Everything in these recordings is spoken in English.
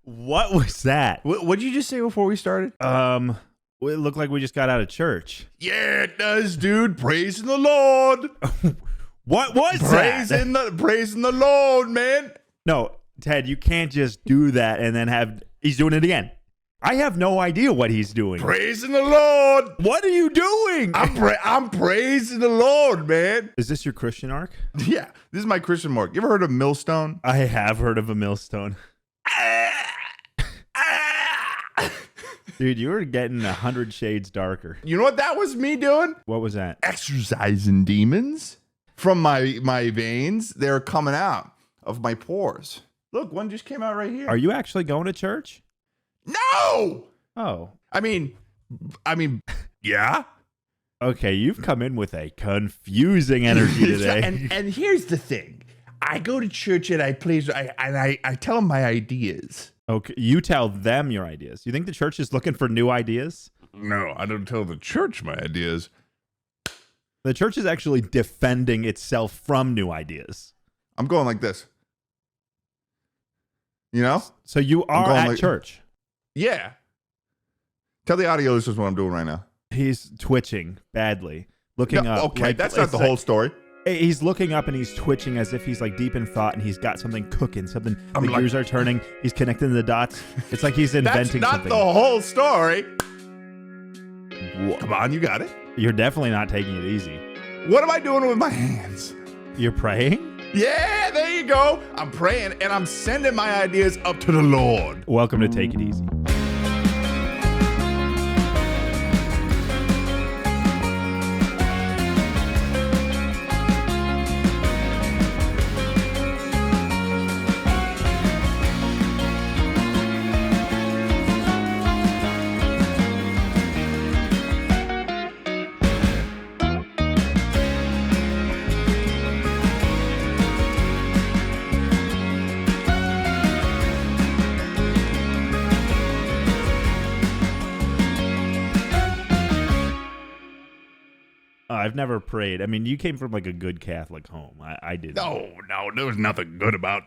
What was that? What did you just say before we started? It looked like we just got out of church. Yeah, it does, dude. Praising the Lord. What was that? Praising the Lord, man. No, Ted, you can't just do that and then he's doing it again. I have no idea what he's doing. Praising the Lord. What are you doing? I'm praising the Lord, man. Is this your Christian arc? Yeah, this is my Christian mark. You ever heard of millstone? I have heard of a millstone. Dude, you were getting 100 shades darker. You know what that was me doing? What was that? Exorcising demons from my veins. They're coming out of my pores. Look, one just came out right here. Are you actually going to church? No! Oh. I mean, yeah. Okay, you've come in with a confusing energy today. and here's the thing. I go to church and I tell them my ideas. Okay, you tell them your ideas. You think the church is looking for new ideas? No, I don't tell the church my ideas. The church is actually defending itself from new ideas. I'm going like this. You know? So you are at church. Yeah. Tell the audio this is what I'm doing right now. He's twitching badly, looking up. Okay, that's not the whole story. He's looking up and he's twitching as if he's like deep in thought and he's got something cooking, something. The gears are turning. He's connecting the dots. It's like he's inventing something. That's not the whole story. Come on, you got it. You're definitely not taking it easy. What am I doing with my hands? You're praying? Yeah, there you go. I'm praying and I'm sending my ideas up to the Lord. Welcome to Take It Easy. I've never prayed. I mean, you came from like a good Catholic home. I didn't. No, there was nothing good about.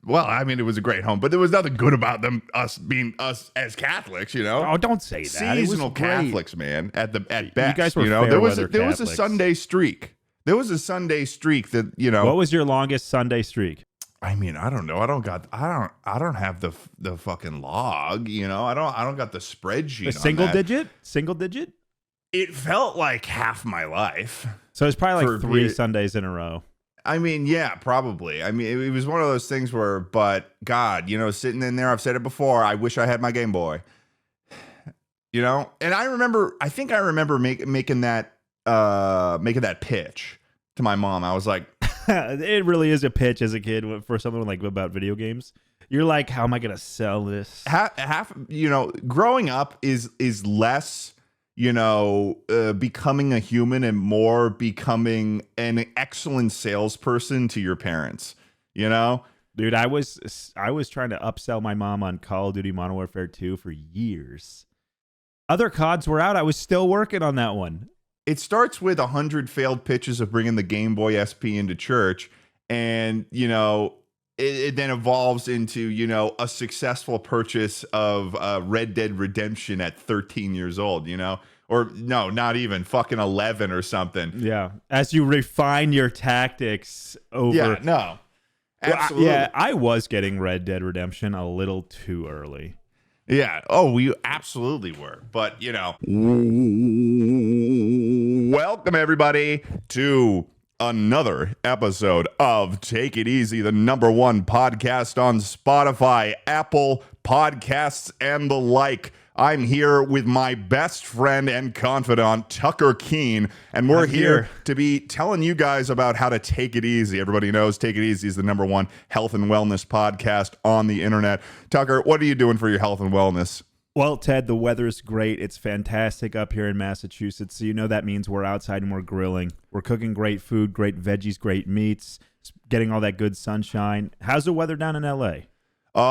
Well, I mean, it was a great home, but there was nothing good about us being us as Catholics. You know? Oh, don't say that. Seasonal Catholics, man. At best, you guys were there was Catholics. a Sunday streak. There was a Sunday streak that What was your longest Sunday streak? I mean, I don't know. I don't have the fucking log. You know, I don't got the spreadsheet. A single digit? Single digit? It felt like half my life. So it's probably like 3 Sundays in a row. I mean, yeah, probably. I mean, it was one of those things where, but God, you know, sitting in there, I've said it before, I wish I had my Game Boy. You know? And I think I remember making that pitch to my mom. I was like, it really is a pitch as a kid for someone like about video games. You're like, how am I going to sell this? Half, you know, growing up is less, you know, becoming a human and more becoming an excellent salesperson to your parents, you know? Dude, I was trying to upsell my mom on Call of Duty Modern Warfare 2 for years. Other CODs were out. I was still working on that one. It starts with 100 failed pitches of bringing the Game Boy SP into church. And, you know, it then evolves into, you know, a successful purchase of Red Dead Redemption at 13 years old, you know? Or no, not even, fucking 11 or something. Yeah. As you refine your tactics over. Yeah, no. Absolutely. Yeah, I was getting Red Dead Redemption a little too early. Yeah. Oh, we absolutely were. But, you know, welcome everybody to another episode of Take It Easy, the #1 podcast on Spotify, Apple Podcasts, and the like. I'm here with my best friend and confidant, Tucker Keane, and we're here to be telling you guys about how to take it easy. Everybody knows Take It Easy is the #1 health and wellness podcast on the internet. Tucker, what are you doing for your health and wellness? Well, Ted, the weather's great. It's fantastic up here in Massachusetts. So you know that means we're outside and we're grilling. We're cooking great food, great veggies, great meats, getting all that good sunshine. How's the weather down in L.A.?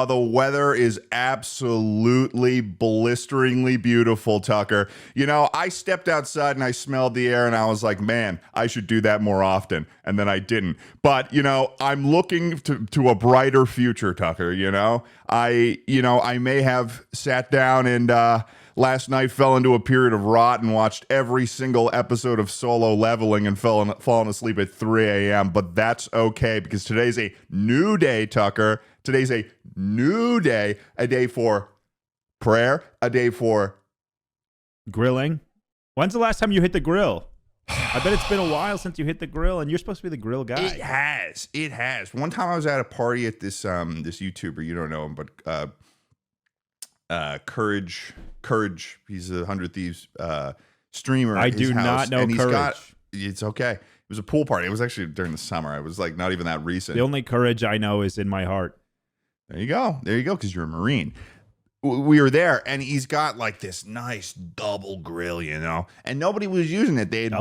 The weather is absolutely blisteringly beautiful, Tucker. You know, I stepped outside and I smelled the air and I was like, man, I should do that more often. And then I didn't. But, you know, I'm looking to a brighter future, Tucker, you know. I may have sat down and last night fell into a period of rot and watched every single episode of Solo Leveling and fallen asleep at 3 a.m. But that's okay because today's a new day, Tucker. Today's a new day, a day for prayer, a day for grilling. When's the last time you hit the grill? I bet it's been a while since you hit the grill, and you're supposed to be the grill guy. It has. One time I was at a party at this YouTuber, you don't know him, but Courage. He's a 100 Thieves streamer. I do not know Courage. It's okay. It was a pool party. It was actually during the summer. It was like not even that recent. The only Courage I know is in my heart. There you go. Because you're a Marine. We were there, and he's got like this nice double grill, you know, and nobody was using it. They had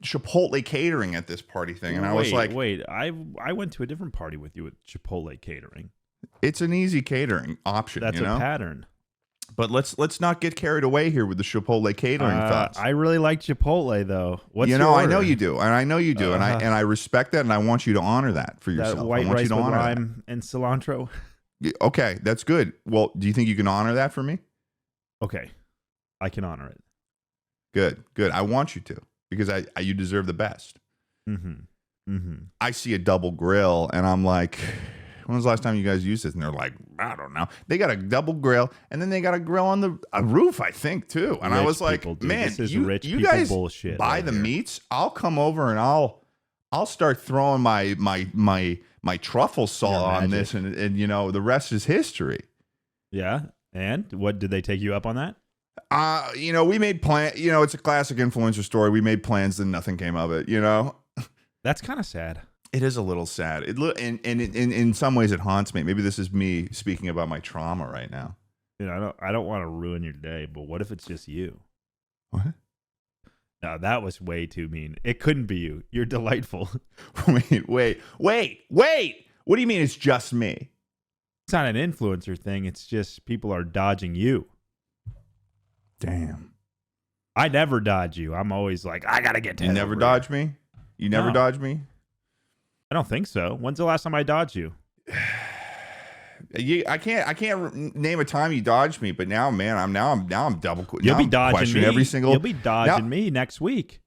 Chipotle catering at this party thing, and I was like, wait, I went to a different party with you with Chipotle catering. It's an easy catering option. That's you know? a pattern. But let's not get carried away here with the Chipotle catering thoughts. I really like Chipotle though. What's your I order? know you do, and I know you do, and I respect that, and I want you to honor that for yourself. That white I want rice you to with honor lime and cilantro. that. Okay, that's good. Well, do you think you can honor that for me? Okay, I can honor it. Good. I want you to because you deserve the best. I see a double grill, and I'm like, when was the last time you guys used this? And they're like, I don't know. They got a double grill, and then they got a grill on a roof, I think, too. And I was like, man, you guys bullshit buy the meats. I'll come over and I'll start throwing my truffle salt on this, and you know the rest is history. Yeah. And what did they take you up on that? You know, we made plans. You know, it's a classic influencer story. We made plans and nothing came of it. You know, that's kind of sad. It is a little sad. And in some ways it haunts me. Maybe this is me speaking about my trauma right now. You know, I don't want to ruin your day, but what if it's just you? What? No, that was way too mean. It couldn't be you. You're delightful. Wait. What do you mean it's just me? It's not an influencer thing. It's just people are dodging you. Damn. I never dodge you. I'm always like, I got to get to You never dodge me? You never dodge me? I don't think so. When's the last time I dodged you? I can't name a time you dodged me, but now, man, I'm double. You'll be dodging me every single. You'll be dodging me next week.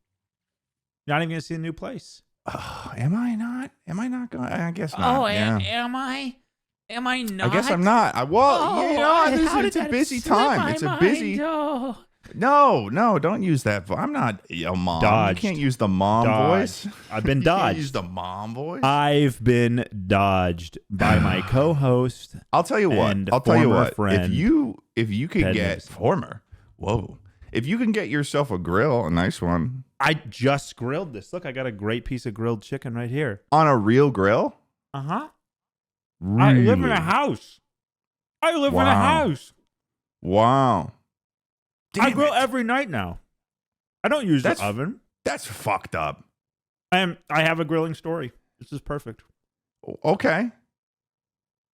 You're not even gonna see a new place. Oh, am I not? Am I not going? I guess not. Oh, yeah. am I? Am I not? I guess I'm not. It's a busy time. It's a busy. Oh. No, don't use that. I'm not a mom. Dodged. You can't use the mom voice. I've been You dodged. can't use the mom voice. I've been dodged by my co-host. I'll tell you what. And I'll tell you former what. friend, If you could Ted get Nivison. former, whoa. If you can get yourself a grill, a nice one, I just grilled this. Look, I got a great piece of grilled chicken right here. on a real grill. Uh-huh. Really? I live in a house. Wow. I Damn grill it. every night now. I don't use the oven. That's fucked up. I have a grilling story. This is perfect. Okay.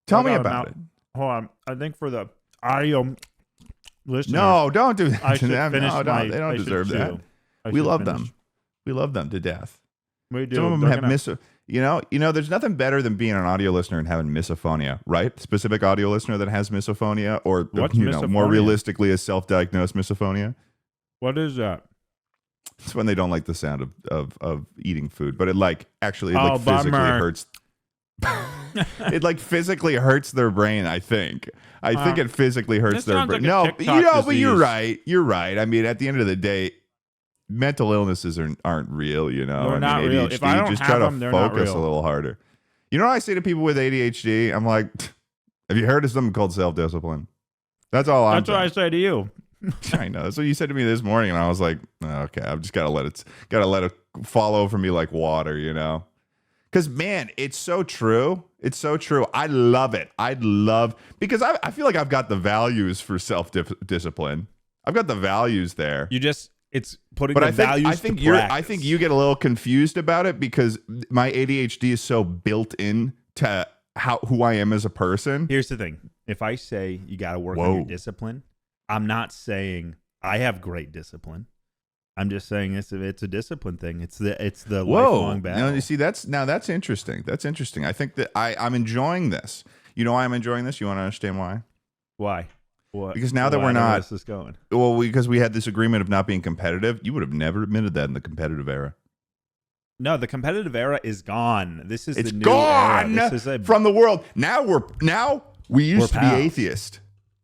Tell me about it. Hold on. I think for the audio listeners. No, don't do that I to should them. finish No, my, they don't I should deserve that. chew. I We should love finish. them. We love them to death. We do. Some of them They're have gonna- you know, there's nothing better than being an audio listener and having misophonia, right? Specific audio listener that has misophonia, or What's more misophonia? realistically, a self-diagnosed misophonia. What is that? It's when they don't like the sound of eating food, but it physically bummer. hurts. It physically hurts their brain. I think it physically hurts this their sounds brain. like a No, TikTok but you're disease. right. You're right. I mean, at the end of the day, mental illnesses aren't real. You know, They're not ADHD, real. If I don't just have try to them, they're not focus a real. little harder. You know what I say to people with ADHD? I'm like, have you heard of something called self-discipline? That's all I'm That's what I say to you. I know. That's what you said to me this morning, and I was like, oh, okay, I've just gotta let it fall over me like water, you know? Because man, it's so true. It's so true. I love it. Because I feel like I've got the values for self-discipline. I've got the values there. It's putting But the I values think to I practice. think you get a little confused about it because my ADHD is so built in to who I am as a person. Here's the thing. If I say you got to work on your discipline, I'm not saying I have great discipline. I'm just saying it's a discipline thing. It's the lifelong battle. You see, that's interesting. That's interesting. I think that I'm enjoying this. You know why I'm enjoying this? You want to understand why? Why? Because now that we're not, this is going. Well, because we had this agreement of not being competitive. You would have never admitted that in the competitive era. No, the competitive era is gone. It's the new gone era. This is from the world. Now we used to be atheist.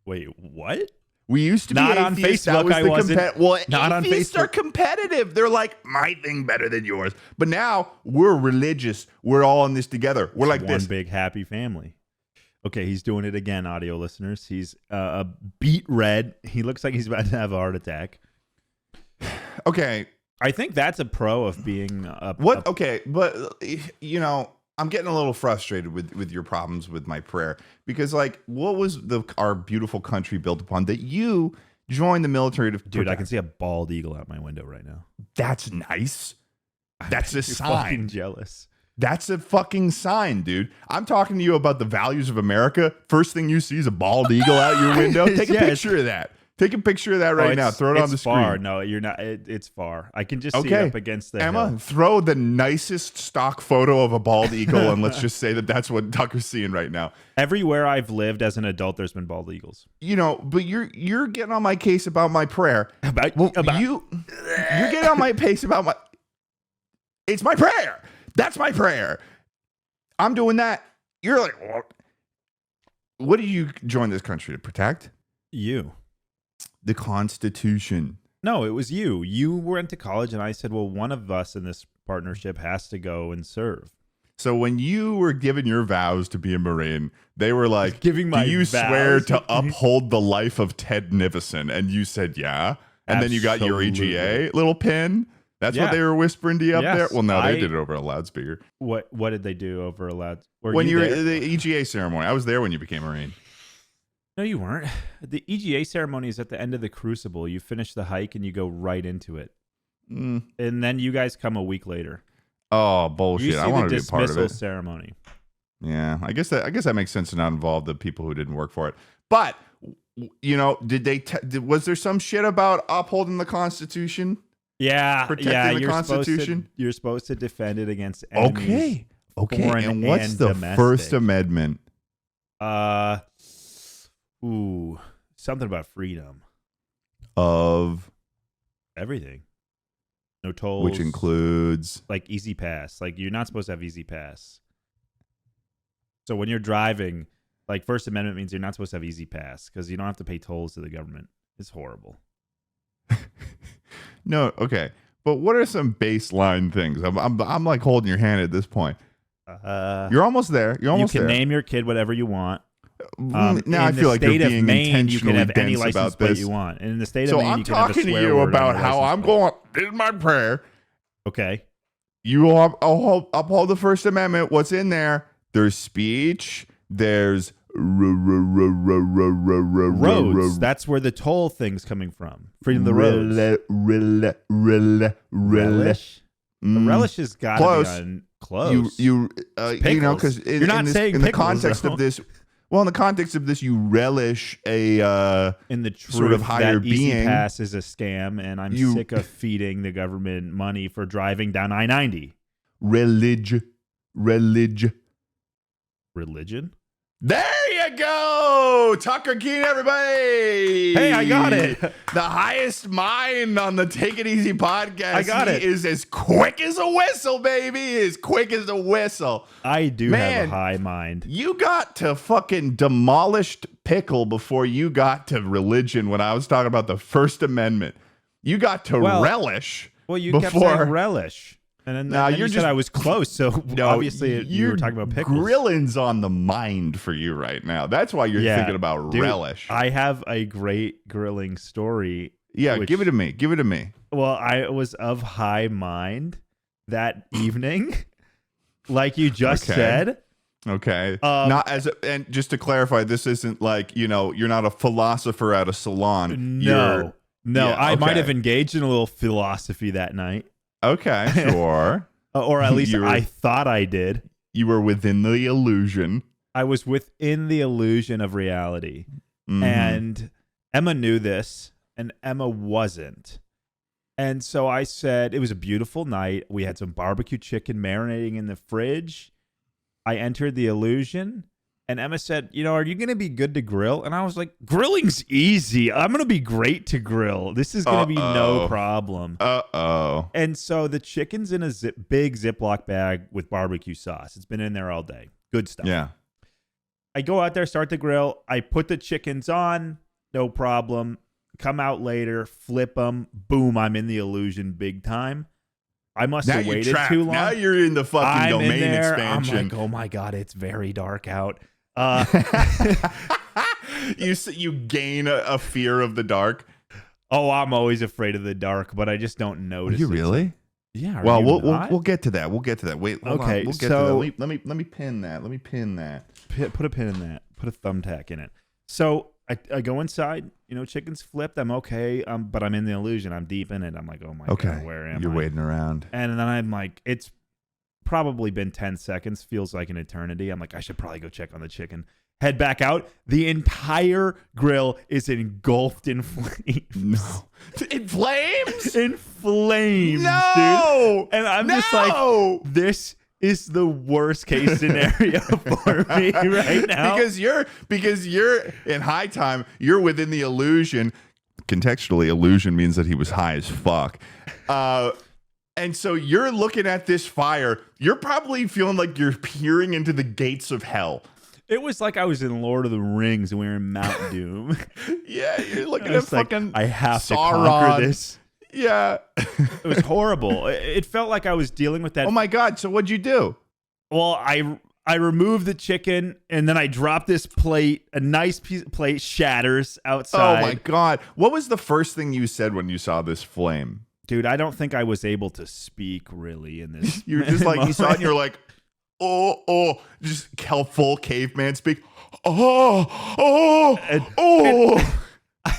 Wait, what? We used to be not atheist. On Facebook. I wasn't. Well, not atheists on Facebook. Are competitive. They're like, my thing better than yours. But now we're religious. We're all in this together. We're like one big happy family. Okay, he's doing it again, audio listeners. He's a beet red. He looks like he's about to have a heart attack. Okay. I think that's a pro of being Okay, but I'm getting a little frustrated with your problems with my prayer because, like, what was our beautiful country built upon that you joined the military to protect? Dude, I can see a bald eagle out my window right now. That's nice. That's a You're sign. Fucking jealous. That's a fucking sign, dude. I'm talking to you about the values of America. First thing you see is a bald eagle out your window. Take a picture of that. Take a picture of that right now. Throw it on the far. screen. No, you're not. It's far. I can just see it up against the Emma, hill. throw the nicest stock photo of a bald eagle, and let's just say that's what Tucker's seeing right now. Everywhere I've lived as an adult, there's been bald eagles. But you're getting on my case about my prayer. You're getting on my pace about my. It's my prayer. That's my prayer. I'm doing that. You're like, what did you join this country to protect? You. The Constitution. No, it was you. You went to college, and I said, well, one of us in this partnership has to go and serve. So when you were giving your vows to be a Marine, they were like, do you swear to uphold the life of Ted Nivison? And you said, yeah. And then you got your EGA little pin. That's what they were whispering to you up there? Well, no, they did it over a loudspeaker. What did they do over a loudspeaker? When you were at the EGA ceremony. I was there when you became a Marine. No, you weren't. The EGA ceremony is at the end of the crucible. You finish the hike and you go right into it. And then you guys come a week later. Oh, bullshit. I want to be a part of it. Dismissal ceremony. Yeah, I guess that makes sense to not involve the people who didn't work for it. But, was there some shit about upholding the Constitution? Yeah, protecting the Constitution. You're supposed to defend it against enemies. Okay. And what's the domestic. First Amendment? Something about freedom of everything. No tolls, which includes like Easy Pass. Like you're not supposed to have Easy Pass. So when you're driving, like First Amendment means you're not supposed to have Easy Pass because you don't have to pay tolls to the government. It's horrible. No, okay. But what are some baseline things? I'm like holding your hand at this point. You're almost there. You can name your kid whatever you want. Now I feel like you're being intentionally you can have any dense license about plate this. you want. And in the state of Maine, I'm you can have a talking to swear you word about on your how license I'm plate. going. This is my prayer. Okay. You will uphold the First Amendment. What's in there? There's speech. There's roads. That's where the toll thing's coming from. Freedom of the roads. Relish. The relish has got to be on close. Because you're not saying in the context of this. Well, in the context of this, you relish in the truth sort of higher that Easy being. Pass is a scam, and I'm sick of feeding the government money for driving down I-90. Religion. There you go, Tucker Keane, everybody. Hey, I got it. The highest mind on the Take It Easy podcast. I got it. Is as quick as a whistle, baby. As quick as a whistle. I do have a high mind. You got to fucking demolished pickle before you got to religion when I was talking about the First Amendment. You got to relish. Well, you kept saying relish. And then you said I was close, so obviously you were talking about pickles. Grilling's on the mind for you right now. That's why you're thinking about relish. I have a great grilling story. Yeah, give it to me. Give it to me. Well, I was of high mind that evening, like you just said. Okay. And just to clarify, this isn't like, you're not a philosopher at a salon. No. I might have engaged in a little philosophy that night. Okay, sure. Or at least I thought I did. You were within the illusion. I was within the illusion of reality. And Emma knew this, and Emma wasn't. And so I said, it was a beautiful night. We had some barbecue chicken marinating in the fridge. I entered the illusion, and Emma said, are you going to be good to grill? And I was like, grilling's easy. I'm going to be great to grill. This is going to be no problem. And so the chicken's in a big Ziploc bag with barbecue sauce. It's been in there all day. Good stuff. Yeah. I go out there, start the grill. I put the chickens on, no problem. Come out later, flip them. Boom, I'm in the illusion big time. I must have waited too long. Now you're in the fucking domain expansion. I'm like, oh my God, it's very dark out. You gain a fear of the dark. Oh, I'm always afraid of the dark, but I just don't notice. Are you really? Yeah. Well, we'll get to that. We'll get to that. Wait. Hold on. We'll get to that. Let me pin that. Let me pin that. Put a pin in that. Put a thumbtack in it. So I go inside. Chicken's flipped. I'm okay. But I'm in the illusion. I'm deep in it. I'm like, oh my God, where am I? You're waiting around. And then I'm like, it's probably been 10 seconds. Feels like an eternity. I'm like, I should probably go check on the chicken. Head back out. The entire grill is engulfed in flames. No. In flames? In flames, no! Dude. And I'm just like, this is the worst case scenario for me right now. Because you're in high time, you're within the illusion. Contextually, illusion means that he was high as fuck. And so you're looking at this fire. You're probably feeling like you're peering into the gates of hell. It was like I was in Lord of the Rings and we were in Mount Doom. Yeah, you're looking at fucking I have Sauron. to conquer this. Yeah. It was horrible. It felt like I was dealing with that. Oh my God. So what'd you do? Well, I removed the chicken and then I dropped this plate. A nice piece of plate shatters outside. Oh my God. What was the first thing you said when you saw this flame? Dude, I don't think I was able to speak really in this. You were just like, you saw it and you're like, just full caveman speak.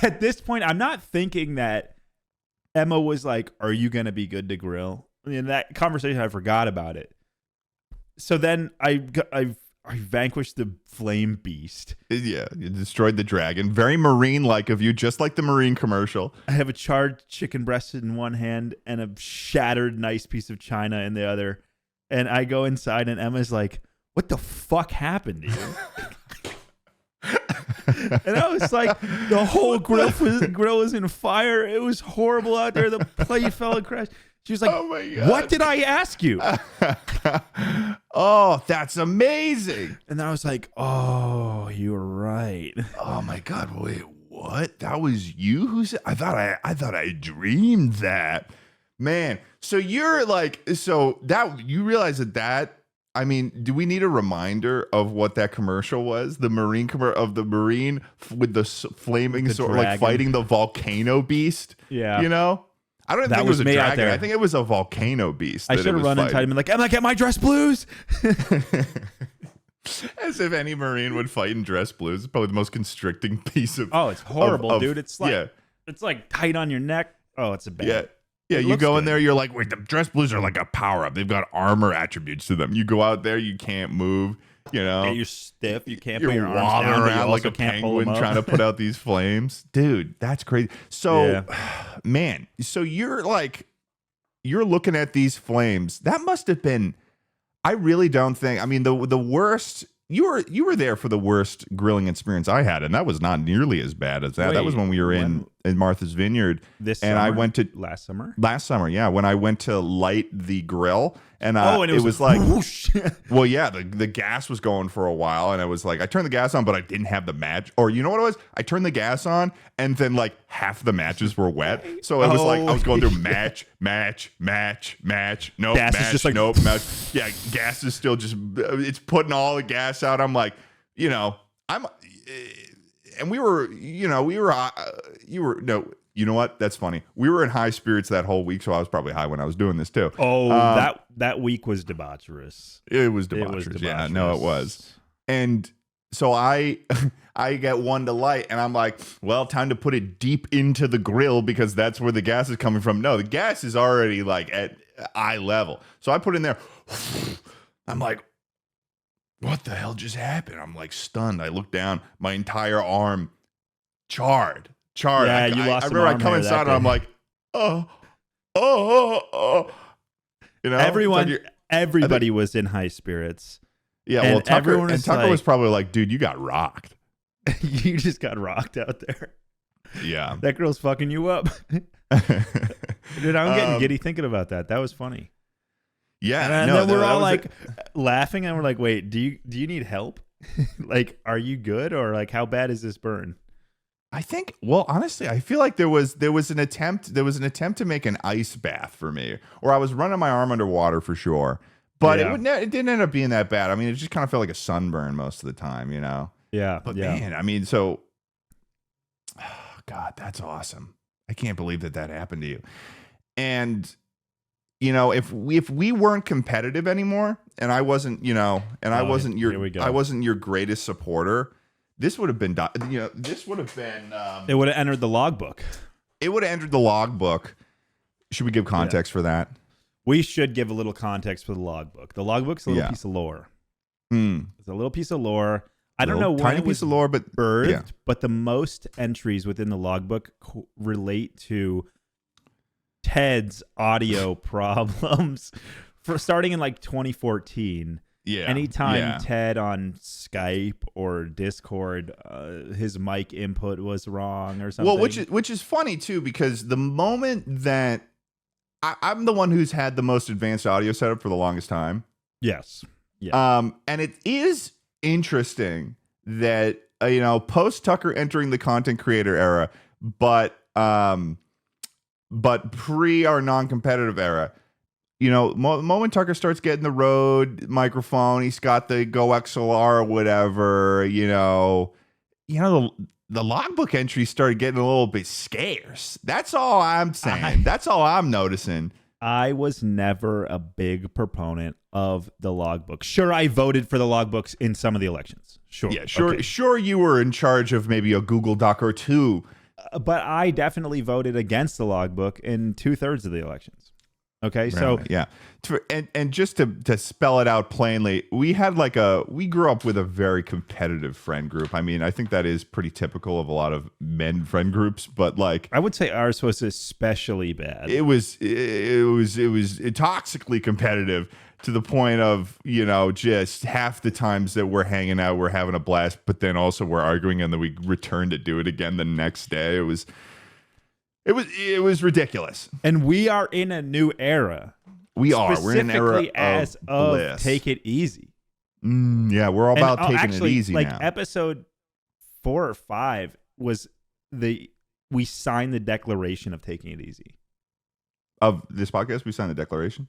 At this point, I'm not thinking that Emma was like, are you going to be good to grill? In that conversation, I forgot about it. So then I vanquished the flame beast. Yeah, you destroyed the dragon. Very Marine-like of you, just like the Marine commercial. I have a charred chicken breast in one hand and a shattered nice piece of china in the other. And I go inside and Emma's like, what the fuck happened to you? And I was like, the whole grill was in fire. It was horrible out there. The plate fell and crashed. She was like, oh my God, what did I ask you? Oh, that's amazing. And then I was like, oh, you were right. Oh my God, wait, what? That was you who said? I thought I dreamed that. Man, so you're like, so that you realize that I mean, do we need a reminder of what that commercial was? The Marine of the Marine with the flaming sword, like fighting the volcano beast. Yeah, I don't think it was a dragon. I think it was a volcano beast. I should have run inside and been like, Emma, get my dress blues. As if any Marine would fight in dress blues. It's probably the most constricting piece of. Oh, it's horrible, dude. It's like it's like tight on your neck. Oh, it's a bad. Yeah. Yeah, you go in there, you're like, wait, the dress blues are like a power-up. They've got armor attributes to them. You go out there, you can't move, Yeah, you're stiff. You can't put your arms down. You're wobbling around like a penguin trying to put out these flames. Dude, that's crazy. So, man, so you're looking at these flames. That must have been, I really don't think, I mean, the worst, you were there for the worst grilling experience I had, and that was not nearly as bad as that. That was when we were in Martha's Vineyard. I went to last summer. Last summer, yeah, when I went to light the grill, and it was like, whoosh. Well, yeah, the gas was going for a while, and I was like, I turned the gas on, but I didn't have the match, or you know what it was? I turned the gas on, and then like half the matches were wet, so it was like I was going through match, nope, gas match, is just like, nope, match. Yeah, gas is still just, it's putting all the gas out. I'm like, and we were, you know what? That's funny. We were in high spirits that whole week, so I was probably high when I was doing this too. Oh, that week was debaucherous. It was debaucherous. Yeah, no, it was. And so I get one to light, and I'm like, well, time to put it deep into the grill because that's where the gas is coming from. No, the gas is already like at eye level. So I put it in there. I'm like, what the hell just happened? I'm like stunned. I look down, my entire arm charred. Yeah, you lost I some remember I arm come hair inside that and I'm day. like, oh, oh, oh. You know, it's like Everybody was in high spirits. yeah. And Well, everyone is Tucker was like- probably like, dude, you got rocked. You just got rocked out there. Yeah. That girl's fucking you up. Dude, I'm getting giddy thinking about that. That was funny. Yeah. And no, then we're that all was like laughing, and we're like, "Wait, do you need help? Like, are you good, or like, how bad is this burn?" I think. Well, honestly, I feel like there was an attempt to make an ice bath for me, or I was running my arm underwater for sure. But Yeah. it didn't end up being that bad. I mean, it just kind of felt like a sunburn most of the time, you know. Yeah, But yeah. man, I mean, so God, that's awesome. I can't believe that happened to you. And you know, if we weren't competitive anymore, and I wasn't, you know, and I wasn't here we go. your greatest supporter, this would have been, you know, this would have been. It would have entered the logbook. It would have entered the logbook. Should we give context for that? We should give a little context for the logbook. The logbook's a little piece of lore. It's a little piece of lore. I don't know when tiny it was piece of lore, but birthed, yeah. but the most entries within the logbook relate to Ted's audio problems for starting in like 2014. Yeah. Anytime Ted on Skype or Discord, his mic input was wrong or something. Well, which is funny too, because the moment that I'm the one who's had the most advanced audio setup for the longest time. Yes. Yeah. And it is interesting that you know, post Tucker entering the content creator era, but pre our non-competitive era, you know, moment Tucker starts getting the Rode microphone, he's got the Go XLR or whatever, you know, the logbook entries started getting a little bit scarce. That's all I'm saying. That's all I'm noticing. I was never a big proponent of the logbook. Sure, I voted for the logbooks in some of the elections. Sure. Yeah, sure. Okay. Sure, you were in charge of maybe a Google Doc or two. But I definitely voted against the logbook in 2/3 of the elections. Okay, so yeah, and just to spell it out plainly, we grew up with a very competitive friend group. I mean, I think that is pretty typical of a lot of men friend groups, but like I would say ours was especially bad. it was toxically competitive to the point of, you know, just half the times that we're hanging out, we're having a blast, but then also we're arguing, and then we return to do it again the next day. It was ridiculous. And we are in a new era. We're in an era Specifically as of bliss. Take It Easy. Yeah, we're all about taking actually, it easy like now. episode 4 or 5 was we signed the declaration of taking it easy. Of this podcast, we signed the declaration.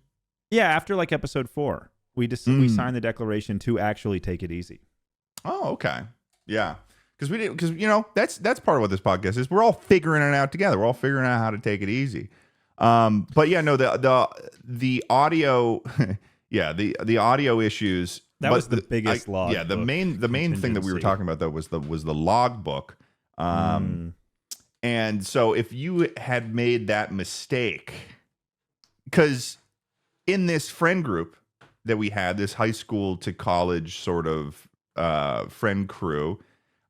Yeah, after like episode 4, we signed the declaration to actually take it easy. Oh, okay. Yeah. Because you know, that's part of what this podcast is. We're all figuring it out together. We're all figuring out how to take it easy. But yeah, no, the audio, yeah, the audio issues. That was the biggest log. Yeah, the main thing that we were talking about though was the logbook. And so if you had made that mistake, because in this friend group that we had, this high school to college sort of friend crew,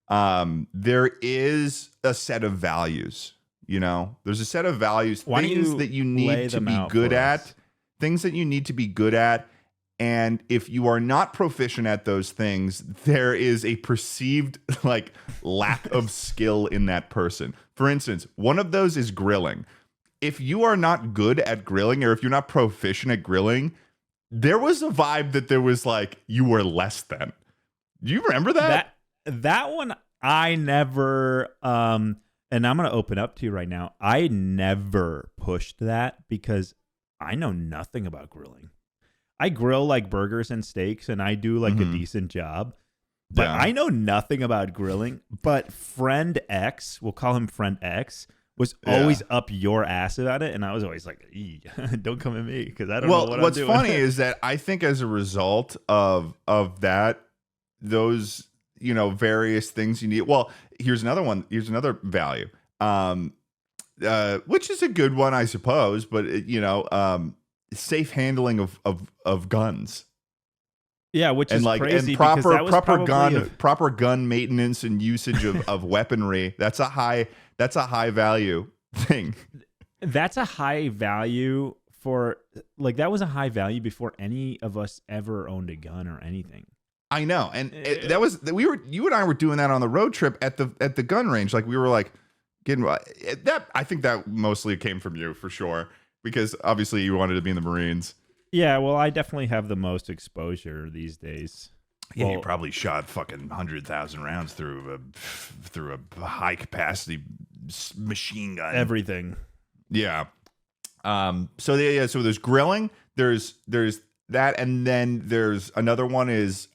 there is a set of values. You know, there's a set of values, things that you need to be good at, things that you need to be good at. And if you are not proficient at those things, there is a perceived like lack of skill in that person. For instance, one of those is grilling. If you are not good at grilling, or if you're not proficient at grilling, there was a vibe that there was like you were less than. Do you remember that? That one I never and I'm going to open up to you right now. I never pushed that because I know nothing about grilling. I grill like burgers and steaks, and I do like a decent job. But I know nothing about grilling. But friend X, we'll call him friend X, was always up your ass about it. And I was always like, don't come at me because I don't know what I'm doing. What's funny is that I think as a result of that, those, you know, various things you need. Well, here's another one. Here's another value, which is a good one, I suppose. But, you know, safe handling of guns. Yeah, which and is like crazy and because that was proper gun maintenance and usage of weaponry. That's a high value thing. That's a high value for like that was a high value before any of us ever owned a gun or anything. I know, and you and I were doing that on the road trip at the gun range. Like we were like getting that. I think that mostly came from you for sure, because obviously you wanted to be in the Marines. Yeah, well, I definitely have the most exposure these days. Yeah, Well, you probably shot fucking 100,000 rounds through a high capacity machine gun. everything. Yeah. So there's grilling. There's that, and then there's another one is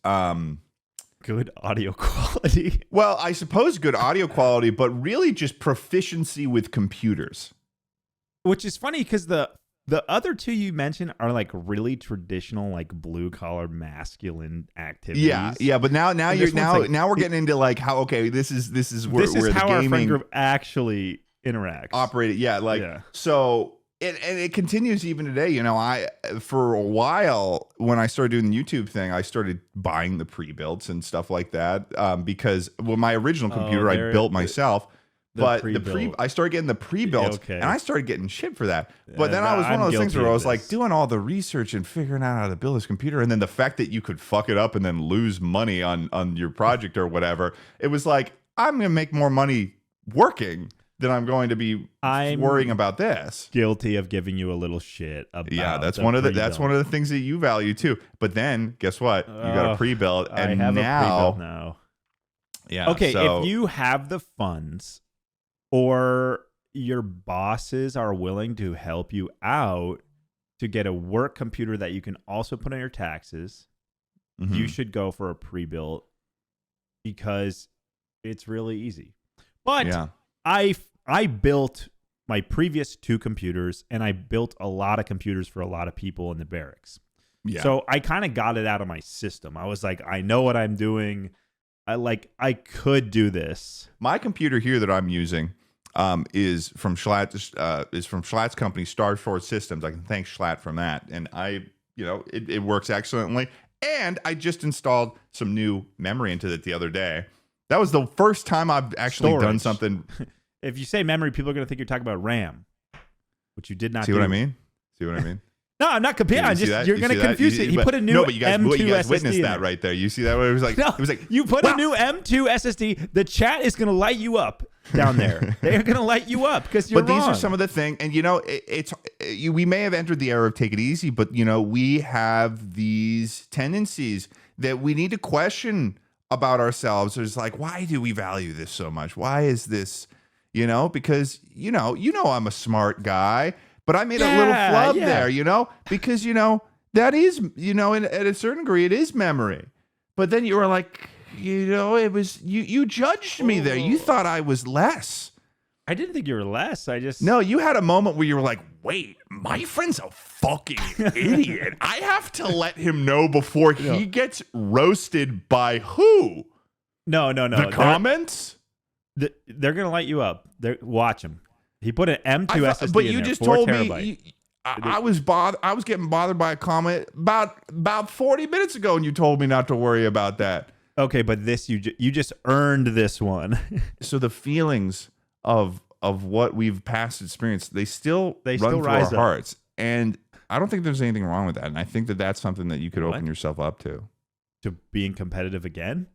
Good audio quality. well, I suppose good audio quality, but really just proficiency with computers. Which is funny because the other two you mentioned are like really traditional, like blue collar masculine activities. Yeah, but now And you're this one's like- now we're getting into like how this is where the how our friend gaming group actually interacts. operated. Yeah, like Yeah. so. And it continues even today. You know, for a while when I started doing the YouTube thing, I started buying the pre-builts and stuff like that because my original computer I built myself. But I started getting the pre-built, and I started getting shit for that. But then I was one of those things where I was like doing all the research and figuring out how to build this computer, and then the fact that you could fuck it up and then lose money on your project or whatever, it was like I'm gonna make more money working than I'm going to be worrying about this. Guilty of giving you a little shit about. That's one of the things that you value too. But then guess what? You got a pre-built, and I have now, a pre-built now. Yeah. Okay, so, if you have the funds, or your bosses are willing to help you out to get a work computer that you can also put on your taxes, you should go for a pre-built because it's really easy. But yeah. I built my previous two computers, and I built a lot of computers for a lot of people in the barracks. Yeah. So I kind of got it out of my system. I was like, I know what I'm doing. I could do this. My computer here that I'm using is from Schlatt's company, Starford Systems. I can thank Schlatt from that, and it works excellently. And I just installed some new memory into it the other day. That was the first time I've actually done something. If you say memory, people are going to think you're talking about RAM, which you did not. See what I mean? No, I'm not comparing. You're going to confuse it. He put a new no, but you guys M2 witnessed SSD that right there. You see that? It was like, no, it was like you put a new M2 SSD. The chat is going to light you up down there. They're going to light you up because you're wrong. These are some of the things, and we may have entered the era of take it easy, but we have these tendencies that we need to question about ourselves. It's like, why do we value this so much? Why is this? Because I'm a smart guy. But I made a little flub there, because, that is, at a certain degree, it is memory. But then you were like, it was, you judged me there. You thought I was less. I didn't think you were less. No, you had a moment where you were like, wait, my friend's a fucking idiot. I have to let him know before he gets roasted by who? No. The comments? They're going to light you up. Watch them. He put an M2 SSD but in you there, just 4 told terabyte. me I was getting bothered by a comment about 40 minutes ago, and you told me not to worry about that. Okay, but this you just earned this one. So the feelings of what we've past experienced, they still run through our hearts, and I don't think there's anything wrong with that. And I think that that's something that you could open yourself up to being competitive again.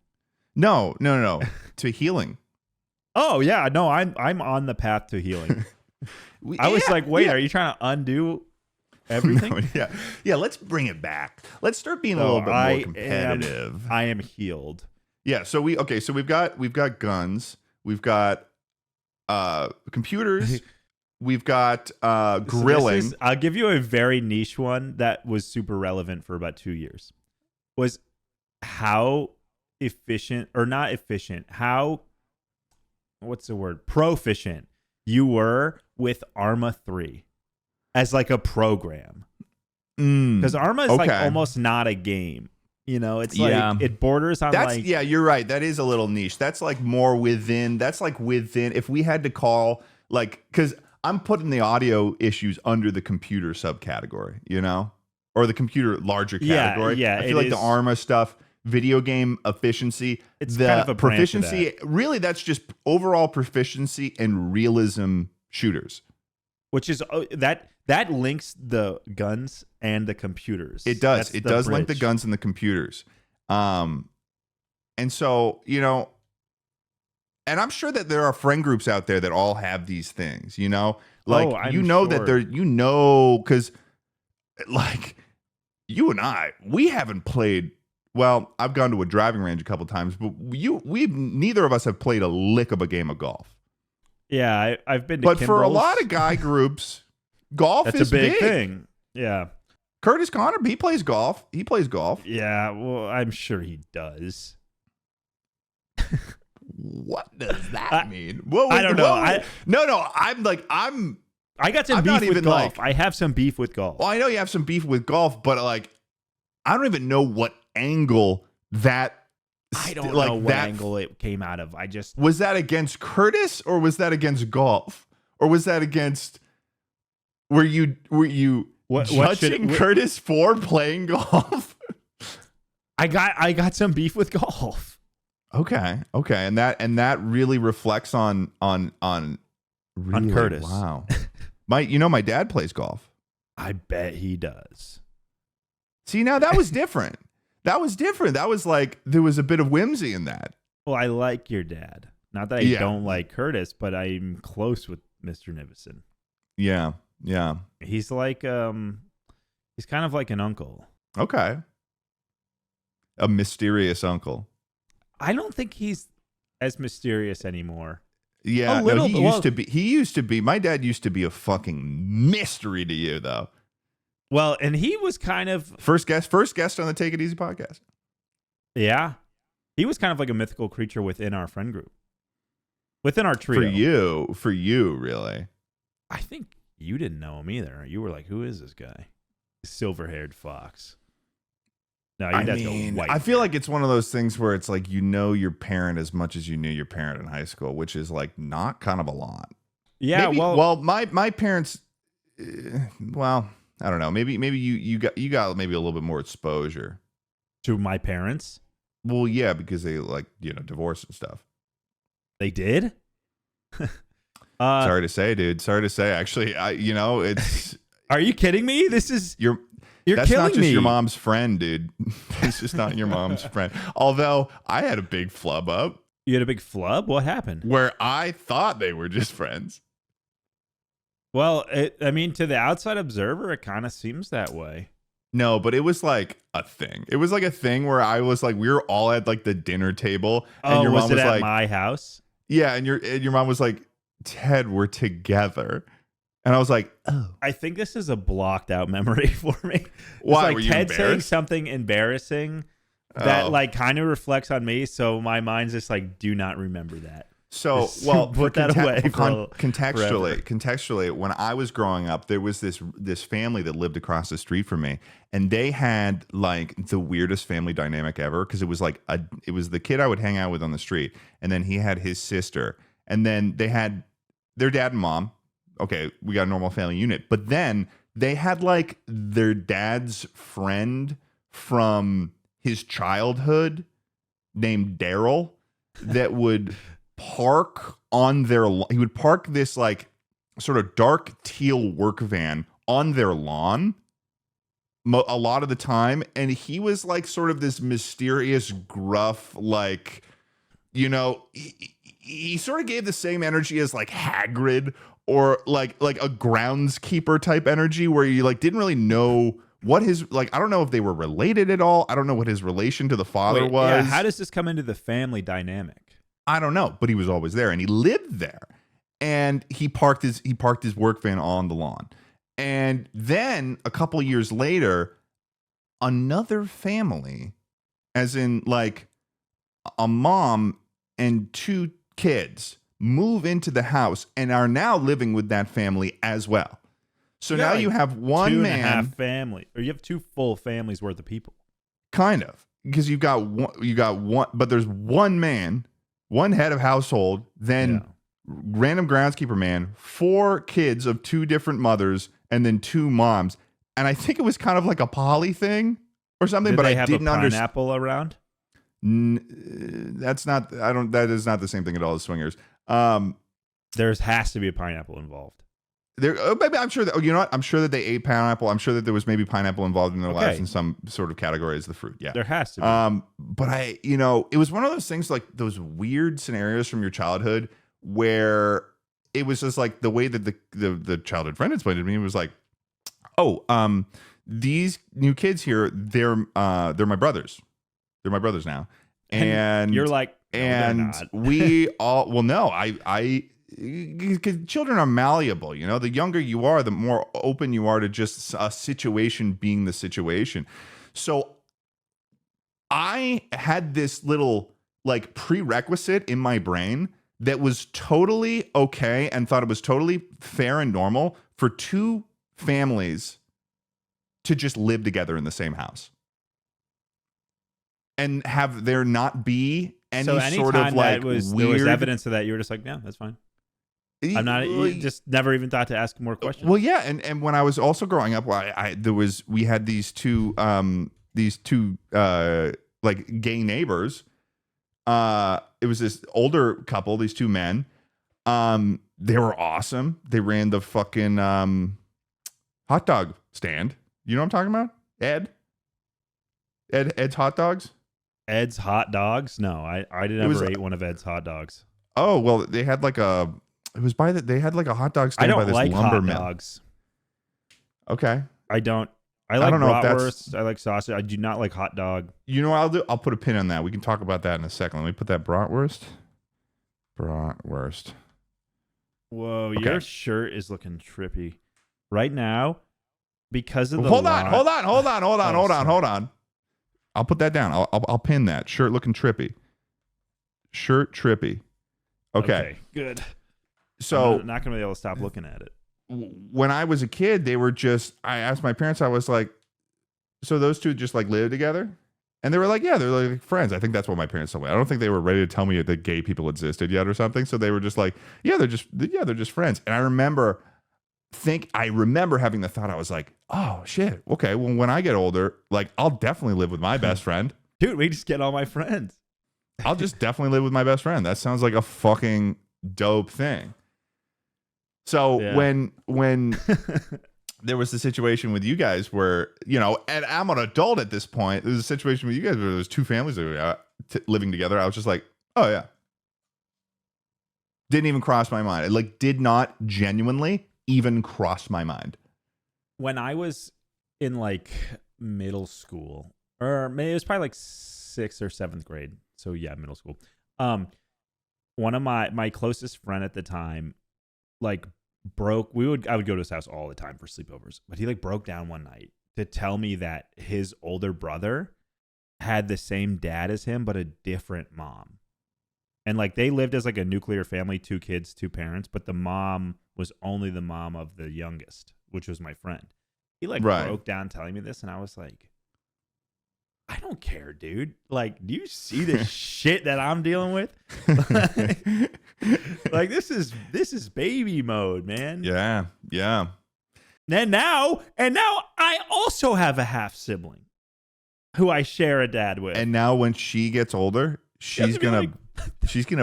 No, to healing. Oh yeah, no, I'm on the path to healing. I was like, wait, are you trying to undo everything? No, yeah. Let's bring it back. Let's start being a little bit more competitive. I am healed. Yeah. So we've got guns. We've got computers. We've got grilling. So I'll give you a very niche one that was super relevant for about 2 years. Was how efficient or not efficient? How what's the word? Proficient you were with Arma 3 as like a program. Because Arma is like almost not a game. It's like it borders on you're right. That is a little niche. That's like more within. That's like within. If we had to call because I'm putting the audio issues under the computer subcategory, or the computer larger category. Yeah, I feel like the ARMA stuff, video game efficiency, It's the kind of a branch of proficiency. Really, that's just overall proficiency and realism shooters. which is that links the guns and the computers. It does. That's It the does link the bridge. guns and the computers. And so, and I'm sure that there are friend groups out there that all have these things, like, I'm that sure. they're, because like you and I, we haven't played. Well, I've gone to a driving range a couple times, but neither of us have played a lick of a game of golf. Yeah, I've been to But for a Kimbrel's. lot of guy groups, golf That's is a big thing. Yeah. Curtis Connor, he plays golf. Yeah, well, I'm sure he does. What does that mean? I don't know. I got some I'm not beef with even, golf. like- I have some beef with golf. Well, I know you have some beef with golf, but like, I don't even know what angle that. I don't like know what that, angle it came out of. I just was that against Curtis or was that against golf or was that against? Were you What judging Curtis for playing golf? I got some beef with golf. Okay, and that really reflects on really, Curtis. Wow, my dad plays golf. I bet he does. See, now that was different. That was like there was a bit of whimsy in that. Well, I like your dad. Not that I don't like Curtis, but I'm close with Mr. Nivison. Yeah. He's like he's kind of like an uncle. Okay. A mysterious uncle. I don't think he's as mysterious anymore. Yeah, A little, he used to be. He used to be. My dad used to be a fucking mystery to you, though. Well, and he was kind of First guest on the Take It Easy podcast. yeah. He was kind of like a mythical creature within our friend group. Within our trio. For you, really. I think you didn't know him either. You were like, who is this guy? Silver-haired fox. No, I mean, I feel like it's one of those things where it's like your parent as much as you knew your parent in high school, which is like not kind of a lot. yeah. Maybe, well, my parents. Well, I don't know. Maybe you got maybe a little bit more exposure to my parents, Well, yeah, because they like divorce and stuff. they did. Sorry to say, dude. Sorry to say. Actually, it's Are you kidding me? This is you're that's killing not just me. your mom's friend, dude. It's just not your mom's friend. Although I had a big flub up You had a big flub. What happened? where I thought they were just friends. Well, to the outside observer, it kind of seems that way. No, but it was like a thing. It was like a thing where I was like, we were all at like the dinner table, and your mom was at like, my house? yeah, and your mom was like, Ted, we're together, and I was like, oh, I think this is a blocked out memory for me. Why? It's like Were you Ted saying embarrassed? something embarrassing that Oh. like kind of reflects on me, so my mind's just like, do not remember that. So, Just well, put that away for contextually, when I was growing up, there was this family that lived across the street from me, and they had like the weirdest family dynamic ever because it was like it was the kid I would hang out with on the street, and then he had his sister, and then they had their dad and mom. Okay, we got a normal family unit, but then they had like their dad's friend from his childhood named Daryl that would park on he would park this like sort of dark teal work van on their lawn a lot of the time, and he was like sort of this mysterious gruff, like he sort of gave the same energy as like Hagrid or like a groundskeeper type energy where you like didn't really know what his like I don't know if they were related at all. I don't know what his relation to the father Wait, was. yeah, how does this come into the family dynamic? I don't know, but he was always there and he lived there. And he parked his work van on the lawn. And then a couple of years later, another family, as in like a mom and two kids, move into the house and are now living with that family as well. So now you have one two man, and a half family, or you have two full families worth of people. kind of, because you got one, but there's one man, one head of household, then random groundskeeper man, 4 kids of 2 different mothers, and then 2 moms. and I think it was kind of like a poly thing or something. Did but they I have didn't a understand. pineapple around? That's not. I don't. That is not the same thing at all as swingers. There has to be a pineapple involved. Maybe I'm sure that. Oh, you know what? I'm sure that they ate pineapple. I'm sure that there was maybe pineapple involved in their lives in some sort of category as the fruit. Yeah, There has to be. but it was one of those things, like those weird scenarios from your childhood where it was just like the way that the childhood friend explained it to me was like, oh, these new kids here, they're my brothers. They're my brothers now, and you're like, no, and we all. Well, no, because children are malleable, the younger you are, the more open you are to just a situation being the situation. So I had this little like prerequisite in my brain that was totally okay and thought it was totally fair and normal for two families to just live together in the same house and have there not be any sort of like there was weird evidence of that, you were just like, yeah, that's fine. I'm not. You just never even thought to ask more questions. Well, yeah, and when I was also growing up, we had these two like gay neighbors. It was this older couple, these two men. They were awesome. They ran the fucking hot dog stand. You know what I'm talking about? Ed's hot dogs. Ed's hot dogs? No, I never ate one of Ed's hot dogs. Oh well, they had like a. It was they had like a hot dog stand I by don't this like lumber hot mill. dogs. Okay. I don't. I like don't know if bratwurst. I like sausage. I do not like hot dog. You know what I'll do? I'll put a pin on that. We can talk about that in a second. Let me put that bratwurst. Bratwurst. Whoa, Okay. your shirt is looking trippy right now because of the. Hold on. I'll put that down. I'll pin that. Shirt looking trippy. Shirt trippy. Okay. Good. So I'm not gonna be able to stop looking at it. When I was a kid, they were just. I asked my parents. I was like, so those two just like live together, and they were like, yeah, they're like friends. I think that's what my parents told me. I don't think they were ready to tell me that gay people existed yet or something. So they were just like, yeah, they're just friends. And I remember having the thought. I was like, oh shit, okay. Well, when I get older, like I'll definitely live with my best friend. Dude, we just get all my friends. I'll just definitely live with my best friend. That sounds like a fucking dope thing. So Yeah. when there was the situation with you guys where, and I'm an adult at this point, there's a situation with you guys where there's two families that were living together. I was just like, oh yeah. Didn't even cross my mind. It like did not genuinely even cross my mind. When I was in like middle school, or maybe it was probably like 6th or 7th grade. So yeah, middle school. One of my closest friend at the time, like I would go to his house all the time for sleepovers, but he like broke down one night to tell me that his older brother had the same dad as him, but a different mom. And like they lived as like a nuclear family, 2 kids, 2 parents, but the mom was only the mom of the youngest, which was my friend. He like broke down telling me this, and I was like, I don't care, dude. Like, do you see the shit that I'm dealing with? Like this is baby mode, man. Yeah. And now I also have a half sibling who I share a dad with. And now when she gets older, she's gonna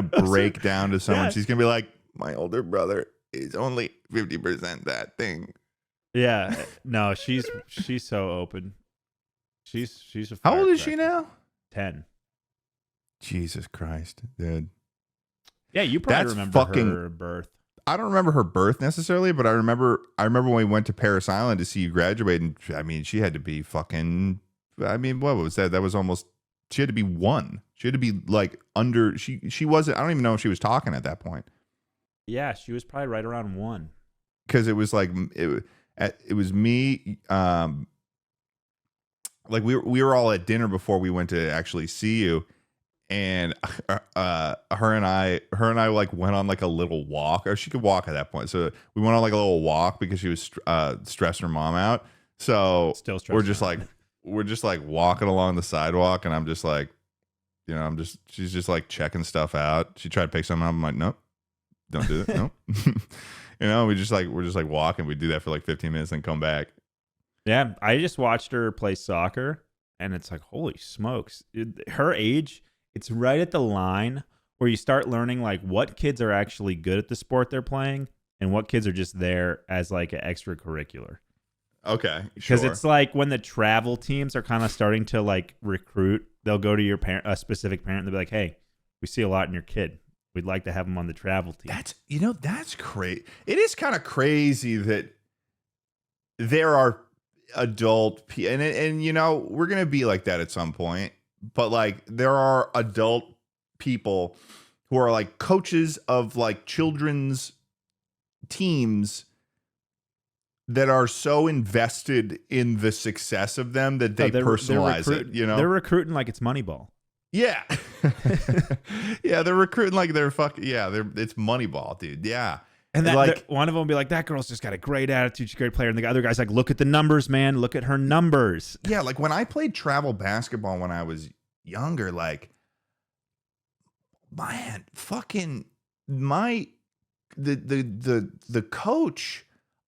break down to someone. Yeah. She's gonna be like, my older brother is only 50% that thing. Yeah. No, she's so open. She's a How old is she now? 10. Jesus Christ, dude. Yeah, you probably remember her birth. I don't remember her birth necessarily, but I remember when we went to Paris Island to see you graduate, and I mean, she had to be fucking. I mean, what was that? That was almost. She had to be 1. She had to be like under. She wasn't. I don't even know if she was talking at that point. Yeah, she was probably right around 1. Because it was like it was me. Like we were all at dinner before we went to actually see you, and her and I like went on like a little walk, or she could walk at that point. So we went on like a little walk because she was stressing her mom out. So still we're just like walking along the sidewalk, and I'm just like, she's just like checking stuff out. She tried to pick something up. I'm like, nope, don't do it. Nope. We're just like walking. We do that for like 15 minutes and come back. Yeah, I just watched her play soccer, and it's like, holy smokes. Her age, it's right at the line where you start learning like what kids are actually good at the sport they're playing and what kids are just there as like an extracurricular. Okay, Because sure. it's like when the travel teams are kind of starting to like recruit, they'll go to your parent, a specific parent, and they'll be like, hey, we see a lot in your kid. We'd like to have him on the travel team. That's crazy. It is kind of crazy that there are adult and we're gonna be like that at some point, but like there are adult people who are like coaches of like children's teams that are so invested in the success of them that they personalize it. They're recruiting like it's Moneyball. Yeah. Yeah, they're recruiting like they're it's Moneyball, dude. Yeah. And like one of them will be like, that girl's just got a great attitude. She's a great player. And the other guy's like, look at the numbers, man. Look at her numbers. yeah, like when I played travel basketball when I was younger, like, man, fucking the coach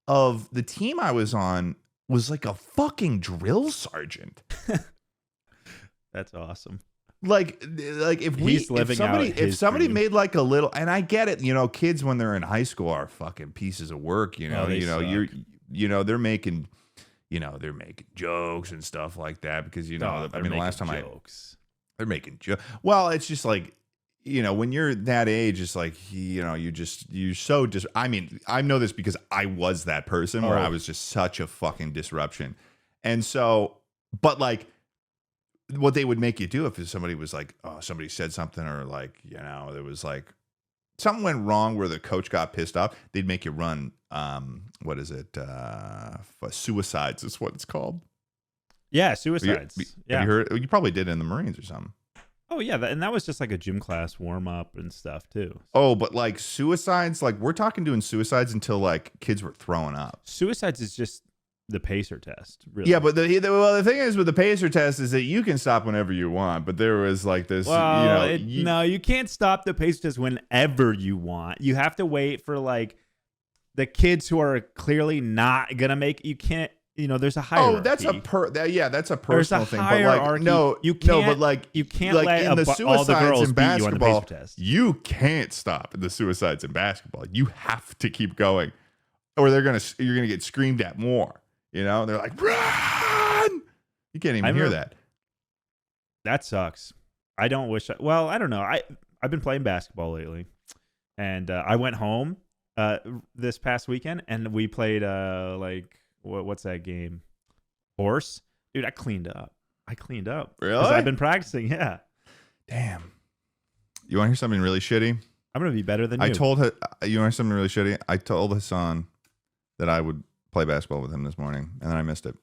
of the team I was on was like a fucking drill sergeant. That's awesome. Like if somebody made like a little, and I get it, kids when they're in high school are fucking pieces of work, they're making jokes and stuff like that because the last time they're making jokes. Well, it's just like, when you're that age, it's like, I know this because I was that person where I was just such a fucking disruption. And so, but like, what they would make you do if somebody was like, oh, somebody said something or like, there was like something went wrong where the coach got pissed off, they'd make you run, what is it? Suicides is what it's called. Yeah, suicides. Have you heard? You probably did it in the Marines or something. Oh, yeah. And that was just like a gym class warm up and stuff, too. Oh, but like suicides, like we're talking doing suicides until like kids were throwing up. Suicides is just the pacer test, really. Yeah, but the thing is with the pacer test is that you can stop whenever you want, but there was like this, no, you can't stop the pacer test whenever you want. You have to wait for like the kids who are clearly not gonna make. You can't. There's a hierarchy. Oh, that's a personal thing. Hierarchy. But like you can't like let in the suicides in basketball, you can't stop the suicides in basketball. You have to keep going, or you're gonna get screamed at more. They're like, run! You can't even hear that. That sucks. I don't wish. I don't know. I've been playing basketball lately, and I went home this past weekend, and we played what's that game? Horse, dude. I cleaned up. Really? Because I've been practicing. Yeah. Damn. You want to hear something really shitty? I'm gonna be better than you. You want to hear something really shitty? I told Hassan that I would play basketball with him this morning, and then I missed it.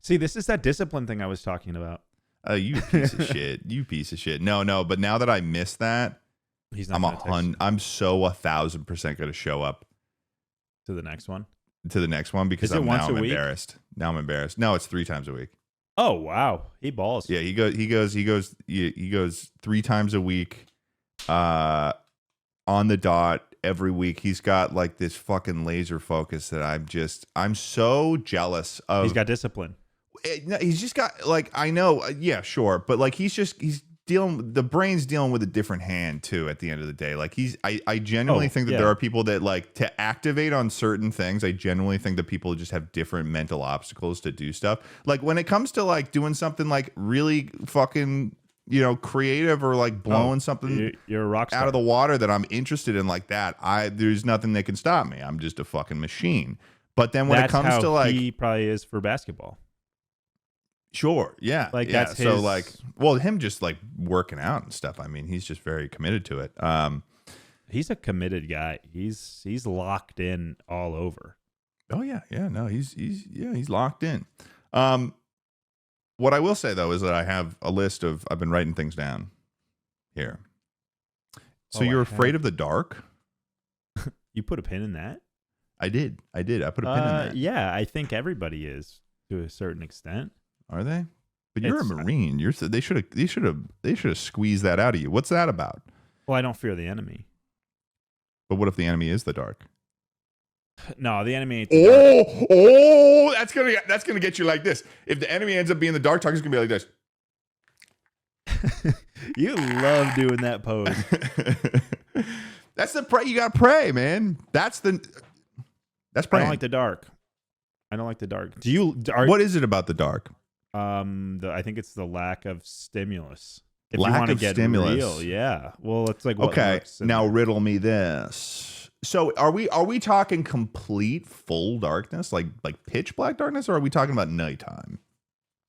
See, this is that discipline thing I was talking about. You piece of shit. You piece of shit. No. But now that I missed that, I'm so 1,000% going to show up to the next one. Because I'm embarrassed. Now I'm embarrassed. No, it's 3 times a week. Oh wow, he balls. Yeah, he goes 3 times a week, on the dot. Every week he's got like this fucking laser focus that I'm so jealous of. He's got discipline. He's just got like, I know, yeah, sure, but like he's the brain's dealing with a different hand too at the end of the day. Like I genuinely think that there are people that like to activate on certain things. I genuinely think that people just have different mental obstacles to do stuff. Like when it comes to like doing something like really fucking creative or like blowing something you're a rock star out of the water that I'm interested in like that, there's nothing that can stop me. I'm just a fucking machine. But then when it comes to like, he probably is for basketball. Sure, yeah, like yeah. That's so his... like, well, him just like working out and stuff. I mean, he's just very committed to it. He's a committed guy. He's locked in all over. Oh yeah, no, he's locked in. What I will say though is that I have a list of, I've been writing things down here. So you're afraid of the dark? You put a pin in that? I did. I put a pin in that. Yeah, I think everybody is to a certain extent. Are they? But you're a Marine. They should have squeezed that out of you. What's that about? Well, I don't fear the enemy. But what if the enemy is the dark? No, the enemy ain't the dark. That's gonna get you like this. If the enemy ends up being the dark, Tucker's gonna be like this. You love doing that pose. That's the pray. You gotta pray, man. That's praying. I don't like the dark. I don't like the dark. Do you? What is it about the dark? I think it's the lack of stimulus. If Lack you want to of get stimulus. real, yeah. Well, it's like what Okay, works in now there. riddle me this. So are we talking complete full darkness, like pitch black darkness, or are we talking about nighttime?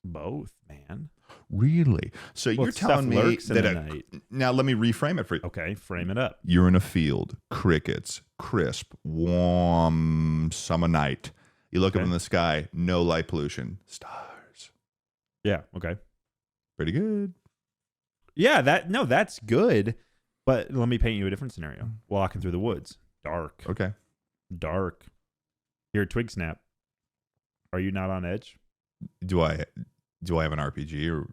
Both, man. Really? So Well, you're stuff telling me lurks in that the night. now let me reframe it for you. Okay, frame it up. You're in a field, crickets, crisp, warm summer night. You look up Okay. in the sky, no light pollution, stars. Yeah. Okay. Pretty good. Yeah. That's good. But let me paint you a different scenario. Walking through the woods, dark, Okay. dark. Hear a twig snap. Are you not on edge? Do I have an RPG or